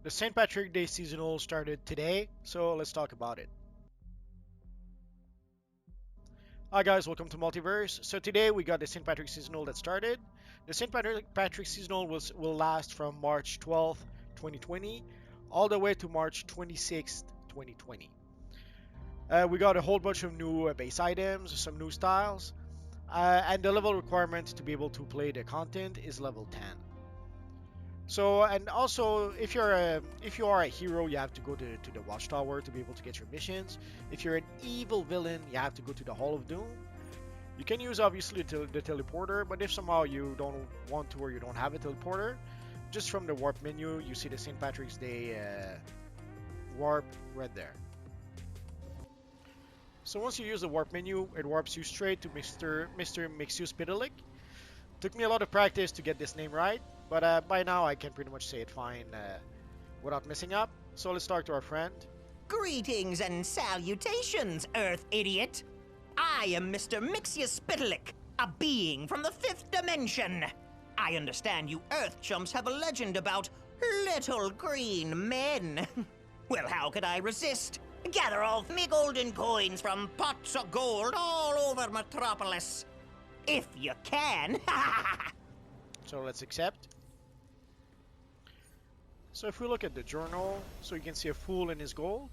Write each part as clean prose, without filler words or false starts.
The St. Patrick Day seasonal started today, so let's talk about it. Hi guys, welcome to Multiverse. So today we got the St. Patrick seasonal that started. The St. Patrick seasonal will last from March 12th, 2020, all the way to March 26th, 2020. We got a whole bunch of new base items, some new styles, and the level requirement to be able to play the content is level 10. So, and also, if you are a hero, you have to go to the watchtower to be able to get your missions. If you're an evil villain, you have to go to the Hall of Doom. You can use obviously the teleporter, but if somehow you don't want to or you don't have a teleporter, just from the warp menu, you see the St. Patrick's Day warp right there. So once you use the warp menu, it warps you straight to Mr. Mixius Pitalik. Took me a lot of practice to get this name right, but by now I can pretty much say it fine without messing up. So let's talk to our friend. Greetings and salutations, Earth idiot. I am Mr. Mixius Pitalik, a being from the 5th dimension. I understand you Earth chumps have a legend about little green men. Well, how could I resist? Gather all me golden coins from pots of gold all over Metropolis. If you can. So let's accept. So if we look at the journal, so you can see a fool in his gold.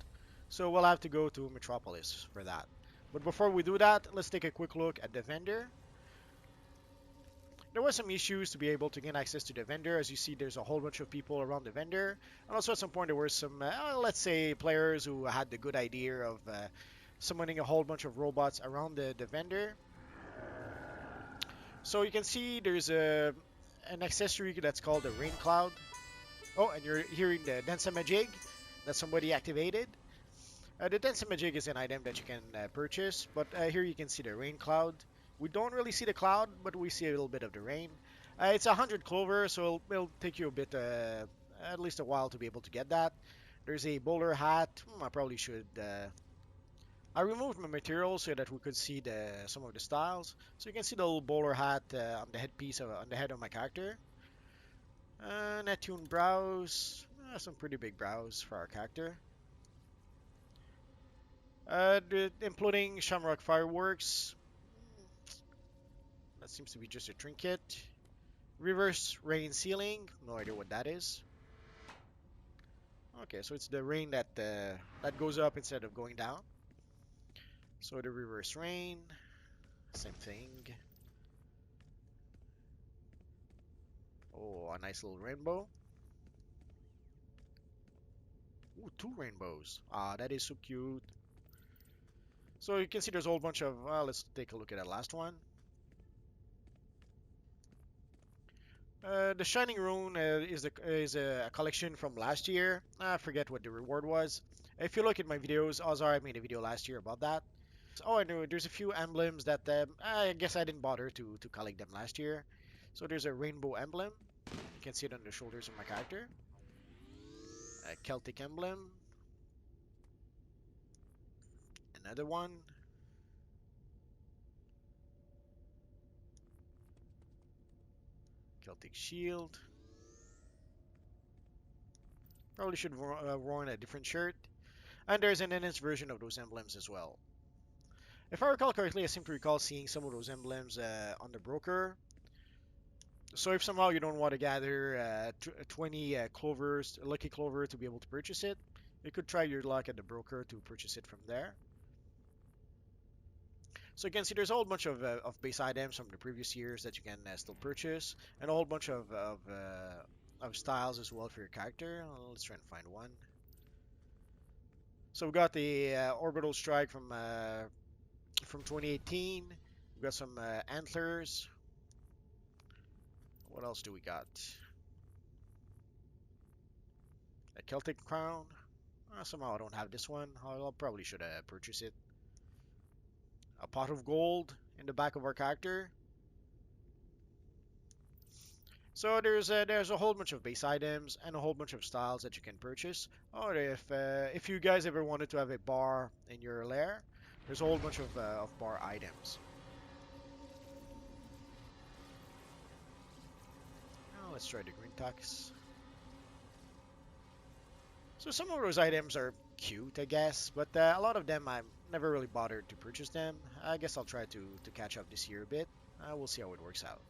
So we'll have to go to Metropolis for that. But before we do that, let's take a quick look at the vendor. There was some issues to be able to gain access to the vendor. As you see, there's a whole bunch of people around the vendor. And also at some point there were some, let's say, players who had the good idea of summoning a whole bunch of robots around the vendor. So you can see there's an accessory that's called the Rain Cloud. Oh, and you're hearing the Densamajig that somebody activated. The Densamajig is an item that you can purchase, but here you can see the Rain Cloud. We don't really see the cloud, but we see a little bit of the rain. It's 100 clover, so it'll take you a bit, at least a while to be able to get that. There's a bowler hat. I probably should... I removed my material so that we could see some of the styles. So you can see the little bowler hat on the headpiece on the head of my character. Neptune brows, some pretty big brows for our character. Including Shamrock fireworks. That seems to be just a trinket. Reverse rain ceiling, no idea what that is. Okay, so it's the rain that goes up instead of going down. So the reverse rain, same thing. Oh, a nice little rainbow. Ooh, 2 rainbows. Ah, that is so cute. So you can see there's a whole bunch of, let's take a look at that last one. The Shining Rune is a collection from last year. I forget what the reward was. If you look at my videos, Ozar made a video last year about that. Oh, I know there's a few emblems that I guess I didn't bother to collect them last year. So there's a rainbow emblem. You can see it on the shoulders of my character. A Celtic emblem. Another one. Celtic shield. Probably should have worn a different shirt. And there's an enhanced version of those emblems as well. If I recall correctly, I seem to recall seeing some of those emblems on the broker. So if somehow you don't want to gather 20 clovers, lucky clover to be able to purchase it, you could try your luck at the broker to purchase it from there. So you can see there's a whole bunch of base items from the previous years that you can still purchase, and a whole bunch of styles as well for your character. Let's try and find one. So we got the orbital strike from 2018. We got some antlers. What else do we got? A Celtic crown. Somehow I don't have this one. I probably should purchase it. A pot of gold in the back of our character. So there's a whole bunch of base items and a whole bunch of styles that you can purchase. Or if you guys ever wanted to have a bar in your lair, there's a whole bunch of bar items. Now let's try the green tux. So some of those items are cute, I guess, but a lot of them I'm never really bothered to purchase them. I guess I'll try to catch up this year a bit. We'll see how it works out.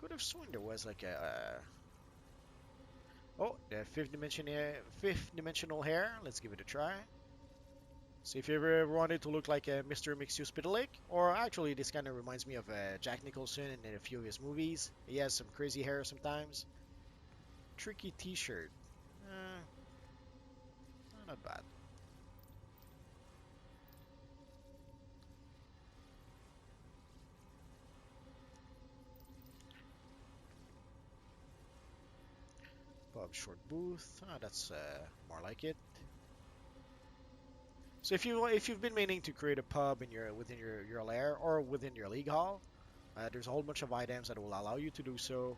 Could have sworn there was like a oh, the fifth dimensional hair. Let's give it a try. So if you ever wanted to look like a Mr. Mixu-Spitalik, or actually this kind of reminds me of Jack Nicholson in a few of his movies. He has some crazy hair sometimes. Tricky t-shirt. Not bad. Pub short booth. That's more like it. So if you've been meaning to create a pub in within your lair or within your league hall, there's a whole bunch of items that will allow you to do so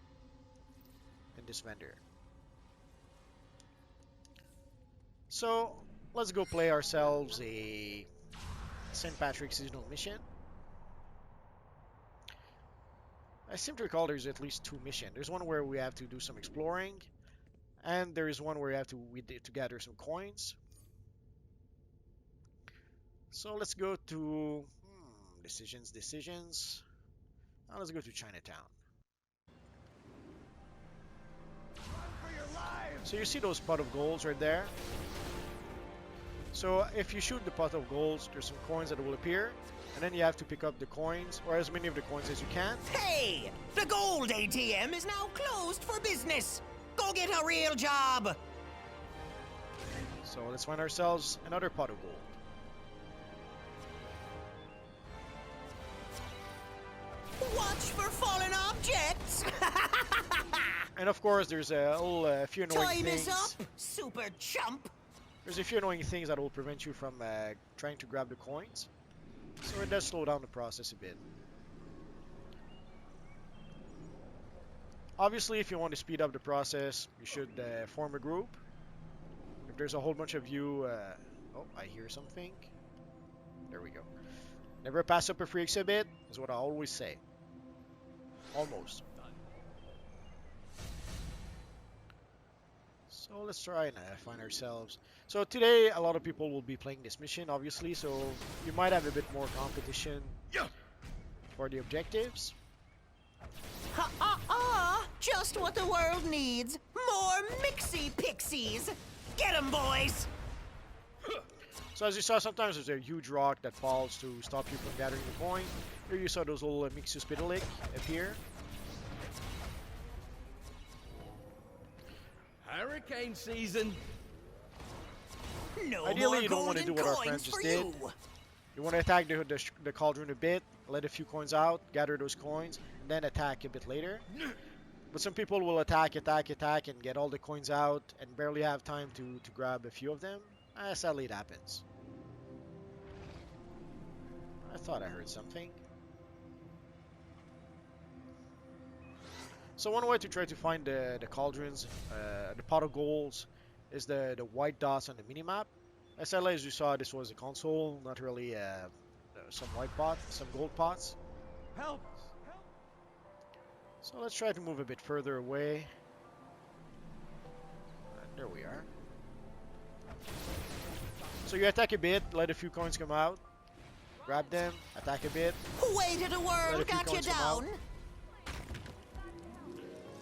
in this vendor. So let's go play ourselves a Saint Patrick seasonal mission. I seem to recall there's at least 2 missions. There's one where we have to do some exploring, and there is one where we have to gather some coins. So let's go to decisions. Now let's go to Chinatown. So you see those pot of golds right there. So if you shoot the pot of golds, there's some coins that will appear, and then you have to pick up the coins, or as many of the coins as you can. Hey! The gold ATM is now closed for business! Go get a real job! So let's find ourselves another pot of gold. Watch for fallen objects! And of course, there's a few annoying Time things. is up, super chump! There's a few annoying things that will prevent you from trying to grab the coins. So it does slow down the process a bit. Obviously, if you want to speed up the process, you should form a group. If there's a whole bunch of you... oh, I hear something. There we go. Never pass up a free exhibit, is what I always say. Almost. So let's try and find ourselves. So today, a lot of people will be playing this mission, obviously, so you might have a bit more competition for the objectives. Just what the world needs. More Mixie Pixies. Get 'em, boys. So as you saw, sometimes there's a huge rock that falls to stop you from gathering the coin. Here you saw those little Mixu-Spitalik appear. Hurricane season. No Ideally, more you don't want to do golden what our friend coins just for did. you. You want to attack the cauldron a bit, let a few coins out, gather those coins, and then attack a bit later. But some people will attack, and get all the coins out, and barely have time to grab a few of them. Sadly, it happens. I thought I heard something. So one way to try to find the cauldrons, the pot of golds, is the white dots on the minimap. Sadly, as you saw, this was a console, not really some white pots, some gold pots. Help! So let's try to move a bit further away. There we are. So you attack a bit, let a few coins come out, grab them, attack a bit. Weight of the Let a world few got you coins come out. down.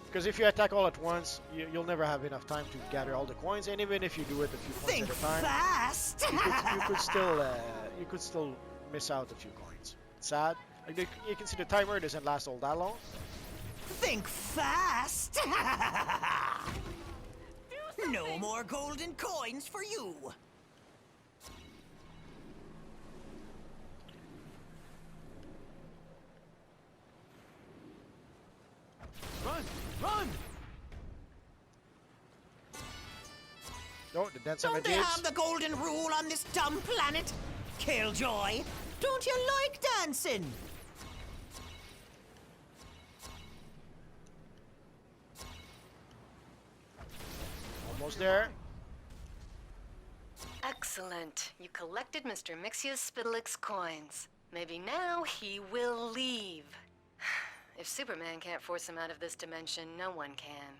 Because if you attack all at once, you'll never have enough time to gather all the coins, and even if you do it a few coins Think at a time, fast. you could still miss out a few coins. It's sad. Like you can see the timer doesn't last all that long. Think fast. No more golden coins for you. Run! Run! Oh, the dance on the Don't they jigs. have the golden rule on this dumb planet? Killjoy, don't you like dancing? Almost there. Excellent. You collected Mr. Mixia-Spitalik's coins. Maybe now he will leave. If Superman can't force him out of this dimension, no one can.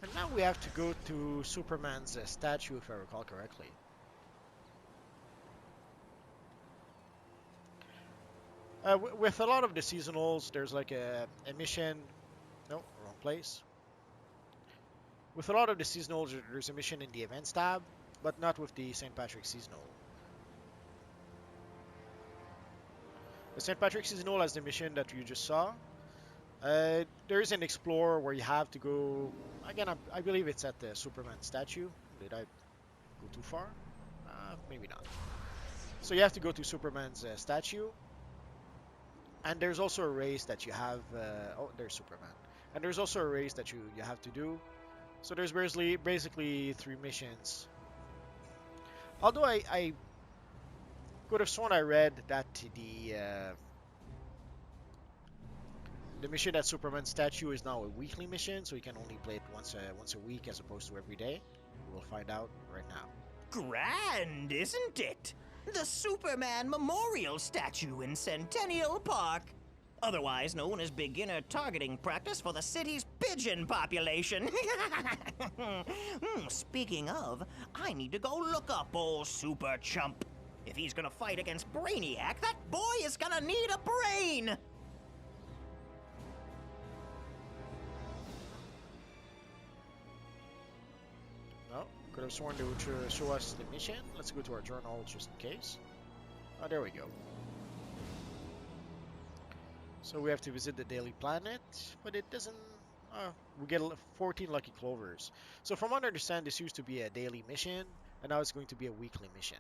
And now we have to go to Superman's statue, if I recall correctly. With a lot of the seasonals, there's like a mission. No, wrong place. With a lot of the seasonals, there's a mission in the events tab, but not with the Saint Patrick seasonal. The Saint Patrick seasonal has the mission that you just saw. There is an explorer where you have to go. Again, I believe it's at the Superman statue. Did I go too far? Maybe not. So you have to go to Superman's statue. And there's also a race that you have. Oh, there's Superman. And there's also a race that you have to do. So there's basically 3 missions. Although I could have sworn I read that the mission at Superman statue is now a weekly mission, so you can only play it once a week as opposed to every day. We'll find out right now. Grand, isn't it? The Superman Memorial Statue in Centennial Park. Otherwise known as beginner targeting practice for the city's pigeon population. Speaking of, I need to go look up old Super Chump. If he's gonna fight against Brainiac, that boy is gonna need a brain! No, could have sworn they would show us the mission. Let's go to our journal just in case. Oh, there we go. So we have to visit the Daily Planet, but it doesn't... we get 14 lucky clovers. So from what I understand, this used to be a daily mission, and now it's going to be a weekly mission.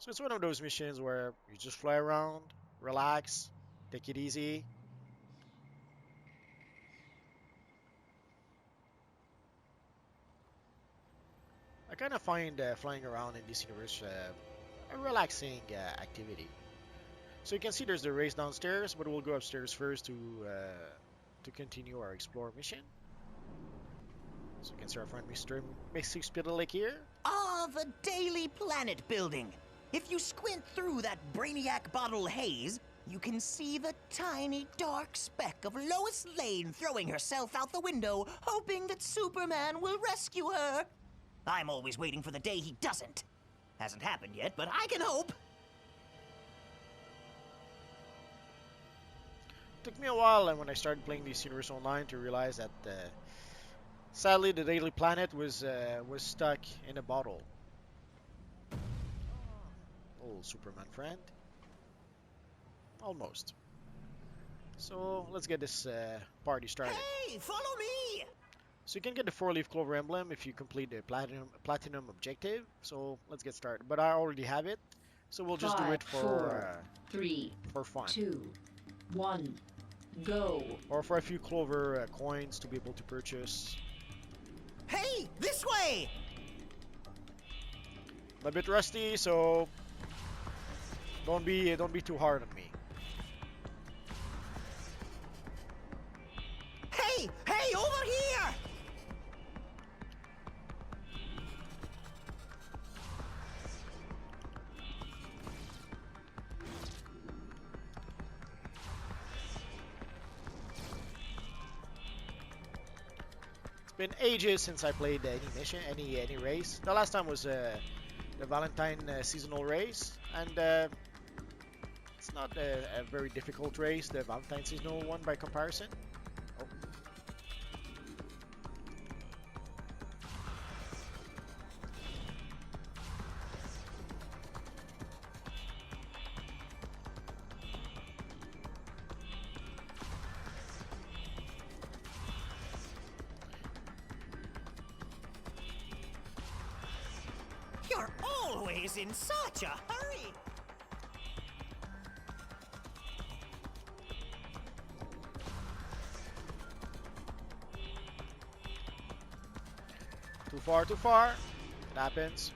So it's one of those missions where you just fly around, relax, take it easy. I kind of find flying around in this universe a relaxing activity. So you can see there's the race downstairs, but we'll go upstairs first to continue our explore mission. So you can see our friend Mr. Spittleck here. Ah, the Daily Planet building. If you squint through that Brainiac bottle haze, you can see the tiny dark speck of Lois Lane throwing herself out the window, hoping that Superman will rescue her. I'm always waiting for the day he doesn't. Hasn't happened yet, but I can hope. Took me a while when I started playing this universe online to realize that sadly the Daily Planet was stuck in a bottle. Old Superman friend. Almost. So let's get this party started. Hey, follow me! So you can get the 4-leaf clover emblem if you complete the platinum objective. So let's get started. But I already have it, so we'll just do it for 3, for fun. 2, 1, go. Or for a few clover coins to be able to purchase. Hey, this way! I'm a bit rusty, so don't be too hard on me. Hey, over here! Been ages since I played any mission, any race. The last time was the Valentine seasonal race, and it's not a very difficult race, the Valentine seasonal one by comparison. Oh. You're always in such a hurry! Too far, too far. It happens.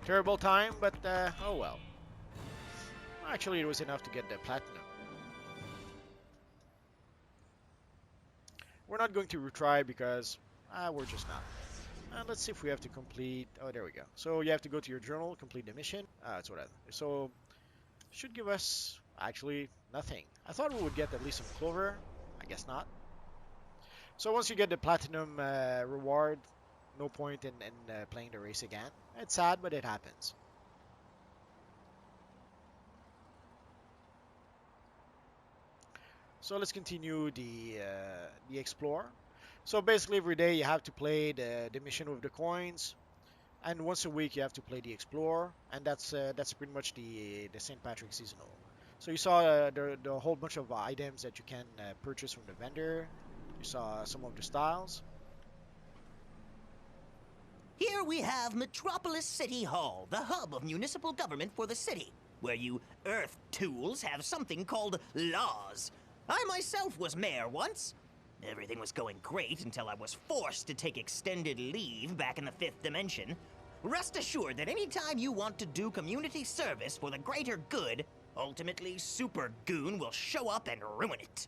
Terrible time, but oh well. Actually, it was enough to get the platinum. We're not going to retry because we're just not. Let's see if we have to complete. Oh, there we go. So you have to go to your journal, complete the mission. That's what I. So should give us actually nothing. I thought we would get at least some clover. I guess not. So once you get the platinum reward, no point in playing the race again. It's sad, but it happens. So let's continue the explore. So basically every day you have to play the mission with the coins, and once a week you have to play the explore, and that's pretty much the Saint Patrick seasonal. So you saw the whole bunch of items that you can purchase from the vendor. You saw some of the styles. Here we have Metropolis City Hall, the hub of municipal government for the city, where you Earth tools have something called laws. I myself was mayor once. Everything was going great until I was forced to take extended leave back in the fifth dimension. Rest assured that anytime you want to do community service for the greater good, ultimately Super Goon will show up and ruin it.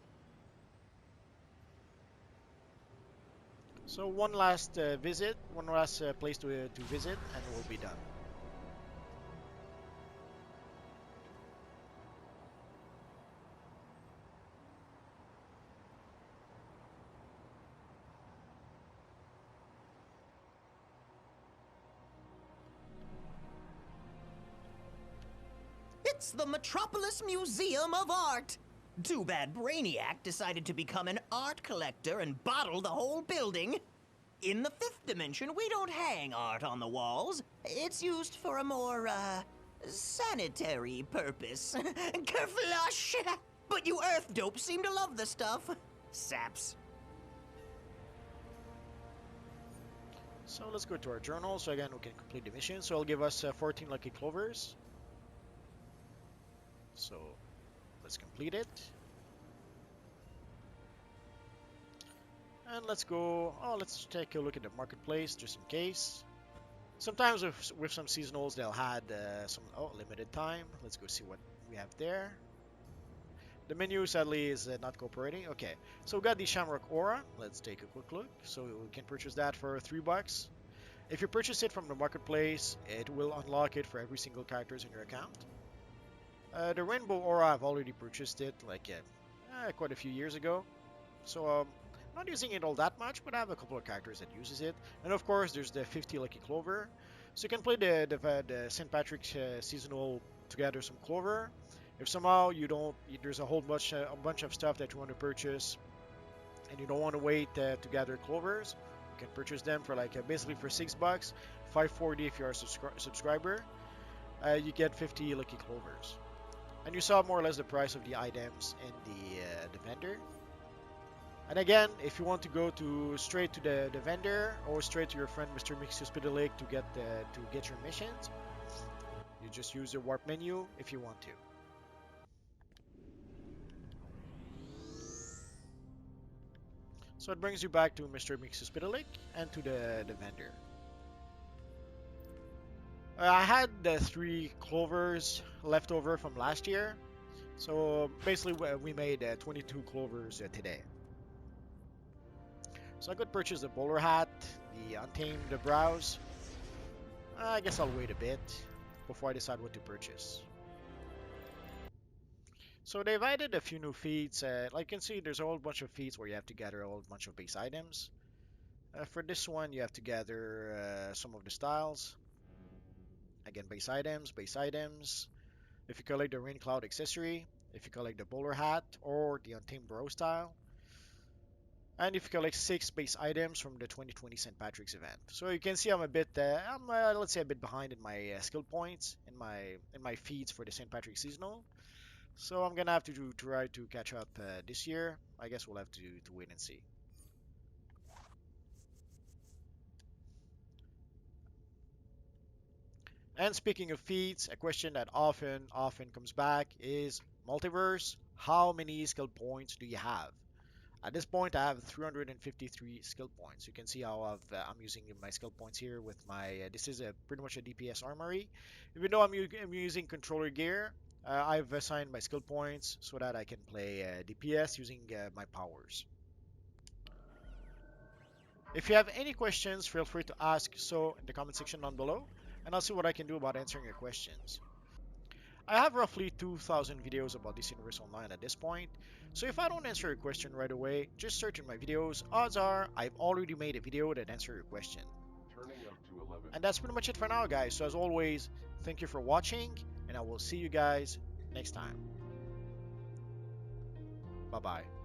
So one last visit, one last place to visit, and we'll be done. It's the Metropolis Museum of Art. Too bad Brainiac decided to become an art collector and bottle the whole building. In the fifth dimension, we don't hang art on the walls. It's used for a more, sanitary purpose. Kerflush! But you Earth dopes seem to love the stuff. Saps. So let's go to our journal. So again, we can complete the mission. So it'll give us 14 lucky clovers. So let's complete it. And let's go. Oh, let's take a look at the marketplace just in case. Sometimes with some seasonals, they'll had some limited time. Let's go see what we have there. The menu sadly is not cooperating. Okay, so we got the Shamrock Aura. Let's take a quick look. So we can purchase that for $3. If you purchase it from the marketplace, it will unlock it for every single characters in your account. The Rainbow Aura, I've already purchased it like quite a few years ago. So I'm not using it all that much, but I have a couple of characters that uses it. And of course, there's the 50 Lucky Clover. So you can play the Saint Patrick seasonal to gather some clover. If somehow you don't, there's a bunch of stuff that you want to purchase, and you don't want to wait to gather clovers, you can purchase them for like basically for $6, $5.40 if you're a subscriber. You get 50 Lucky Clovers. And you saw more or less the price of the items in the vendor. And again, if you want to go straight to the vendor or straight to your friend Mr. Mixiospitalik to get your missions, you just use the warp menu if you want to. So it brings you back to Mr. Mixiospitalik and to the vendor. I had the 3 clovers left over from last year, so basically we made 22 clovers today. So I could purchase the bowler hat, the Untamed Brows. I guess I'll wait a bit before I decide what to purchase. So they've added a few new feats. Like you can see, there's a whole bunch of feats where you have to gather a whole bunch of base items. For this one, you have to gather some of the styles. Again, base items. If you collect the Rain Cloud accessory, if you collect the bowler hat or the Untamed Bro style, and if you collect 6 base items from the 2020 St. Patrick's event. So you can see I'm a bit, let's say a bit behind in my skill points in my feats for the St. Patrick's seasonal. So I'm gonna have to try to catch up this year. I guess we'll have to wait and see. And speaking of feats, a question that often comes back is, Multiverse, how many skill points do you have? At this point, I have 353 skill points. You can see how I'm using my skill points here with my. This is pretty much a DPS armory. Even though I'm using controller gear, I've assigned my skill points so that I can play DPS using my powers. If you have any questions, feel free to ask so in the comment section down below, and I'll see what I can do about answering your questions. I have roughly 2,000 videos about this universe online at this point, so if I don't answer your question right away, just search in my videos. Odds are I've already made a video that answers your question. And that's pretty much it for now, guys. So as always, thank you for watching, and I will see you guys next time. Bye-bye.